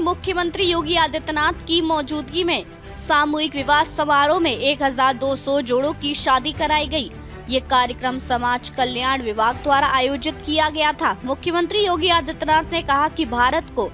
मुख्यमंत्री योगी आदित्यनाथ की मौजूदगी में सामूहिक विवाह समारोह में 1200 जोड़ों की शादी कराई गई। ये कार्यक्रम समाज कल्याण विभाग द्वारा आयोजित किया गया था। मुख्यमंत्री योगी आदित्यनाथ ने कहा कि भारत को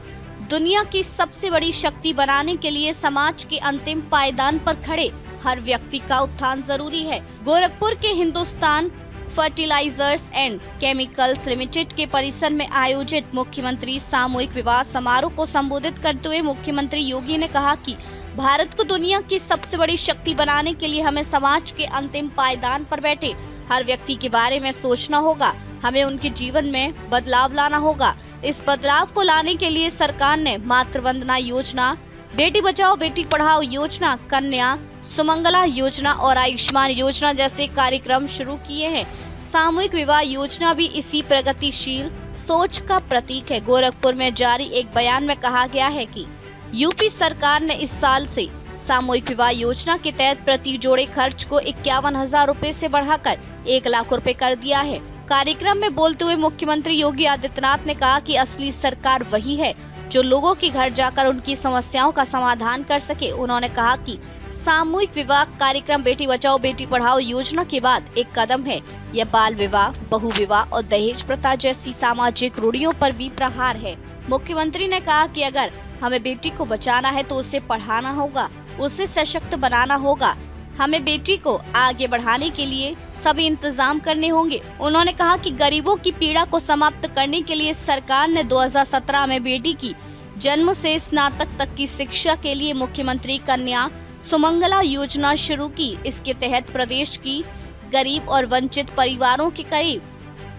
दुनिया की सबसे बड़ी शक्ति बनाने के लिए समाज के अंतिम पायदान पर खड़े हर व्यक्ति का उत्थान जरूरी है। गोरखपुर के Hindustan fertilizers and chemicals limited के परिसर में आयोजित मुख्यमंत्री सामूहिक विवाह समारोह को संबोधित करते हुए मुख्यमंत्री योगी ने कहा कि भारत को दुनिया की सबसे बड़ी शक्ति बनाने के लिए हमें समाज के अंतिम पायदान पर बैठे हर व्यक्ति के बारे में सोचना होगा। हमें उनके जीवन में बदलाव लाना होगा। इस बदलाव को लाने के लिए सरकार ने मातृ वंदना योजना, बेटी बचाओ बेटी पढ़ाओ योजना, कन्या सुमंगला योजना और आयुष्मान योजना जैसे कार्यक्रम शुरू किए हैं। सामूहिक विवाह योजना भी इसी प्रगतिशील सोच का प्रतीक है। गोरखपुर में जारी एक बयान में कहा गया है कि यूपी सरकार ने इस साल से सामूहिक विवाह योजना के तहत प्रति जोड़े खर्च को 51,000 रूपए से बढ़ाकर 1 लाख रूपए कर दिया है। कार्यक्रम में बोलते हुए मुख्यमंत्री योगी आदित्यनाथ ने कहा कि असली सरकार वही है जो लोगों के घर जाकर उनकी समस्याओं का समाधान कर सके। उन्होंने कहा कि सामूहिक विवाह कार्यक्रम बेटी बचाओ बेटी पढ़ाओ योजना के बाद एक कदम है। यह बाल विवाह, बहु विवाह और दहेज प्रथा जैसी सामाजिक रूढ़ियों पर भी प्रहार है। मुख्यमंत्री ने कहा कि अगर हमें बेटी को बचाना है तो उसे पढ़ाना होगा, उसे सशक्त बनाना होगा। हमें बेटी को आगे बढ़ाने के लिए सभी इंतजाम करने होंगे। उन्होंने कहा कि गरीबों की पीड़ा को समाप्त करने के लिए सरकार ने 2017 में बेटी की जन्म से स्नातक तक की शिक्षा के लिए मुख्यमंत्री कन्या सुमंगला योजना शुरू की। इसके तहत प्रदेश की गरीब और वंचित परिवारों के करीब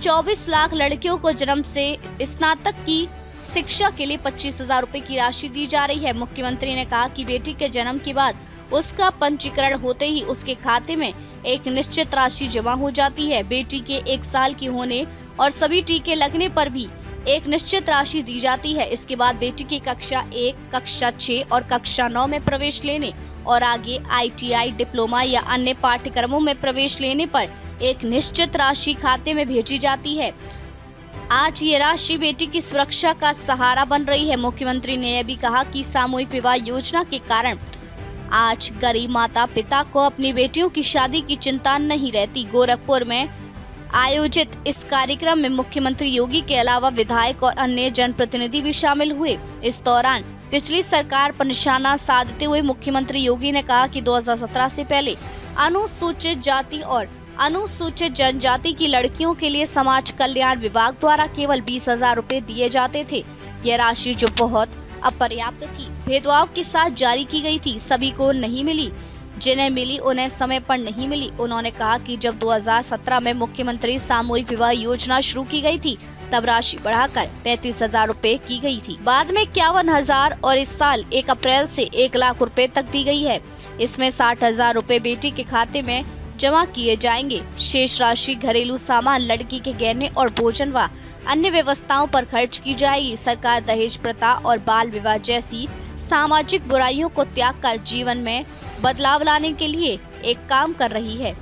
24 लाख लड़कियों को जन्म से स्नातक की शिक्षा के लिए 25,000 रूपए की राशि दी जा रही है। मुख्यमंत्री ने कहा कि बेटी के जन्म के बाद उसका पंजीकरण होते ही उसके खाते में एक निश्चित राशि जमा हो जाती है। बेटी के 1 साल की होने और सभी टीके लगने पर भी एक निश्चित राशि दी जाती है। इसके बाद बेटी की कक्षा 1, कक्षा 6 और कक्षा 9 में प्रवेश लेने और आगे ITI, डिप्लोमा या अन्य पाठ्यक्रमों में प्रवेश लेने पर एक निश्चित राशि खाते में भेजी जाती है। आज ये राशि बेटी की सुरक्षा का सहारा बन रही है। मुख्यमंत्री ने यह भी कहा कि सामूहिक विवाह योजना के कारण आज गरीब माता पिता को अपनी बेटियों की शादी की चिंता नहीं रहती। गोरखपुर में आयोजित इस कार्यक्रम में मुख्यमंत्री योगी के अलावा विधायक और अन्य जनप्रतिनिधि भी शामिल हुए। इस दौरान पिछली सरकार पर निशाना साधते हुए मुख्यमंत्री योगी ने कहा कि 2017 से पहले अनुसूचित जाति और अनुसूचित जनजाति की लड़कियों के लिए समाज कल्याण विभाग द्वारा केवल 20,000 रूपए दिए जाते थे। यह राशि जो बहुत अपर्याप्त थी, भेदभाव के साथ जारी की गई थी, सभी को नहीं मिली। जिन्हें मिली उन्हें समय पर नहीं मिली। उन्होंने कहा कि जब 2017 में मुख्यमंत्री सामूहिक विवाह योजना शुरू की गई थी तब राशि बढ़ाकर 35,000 रूपए की गई थी। बाद में 51,000 और इस साल 1 अप्रैल से 1 लाख रूपए तक दी गई है। इसमें 60,000 रूपए बेटी के खाते में जमा किए जाएंगे। शेष राशि घरेलू सामान, लड़की के गहने और भोजन व अन्य व्यवस्थाओं पर खर्च की जाएगी। सरकार दहेज प्रथा और बाल विवाह जैसी सामाजिक बुराइयों को त्याग कर जीवन में बदलाव लाने के लिए एक काम कर रही है।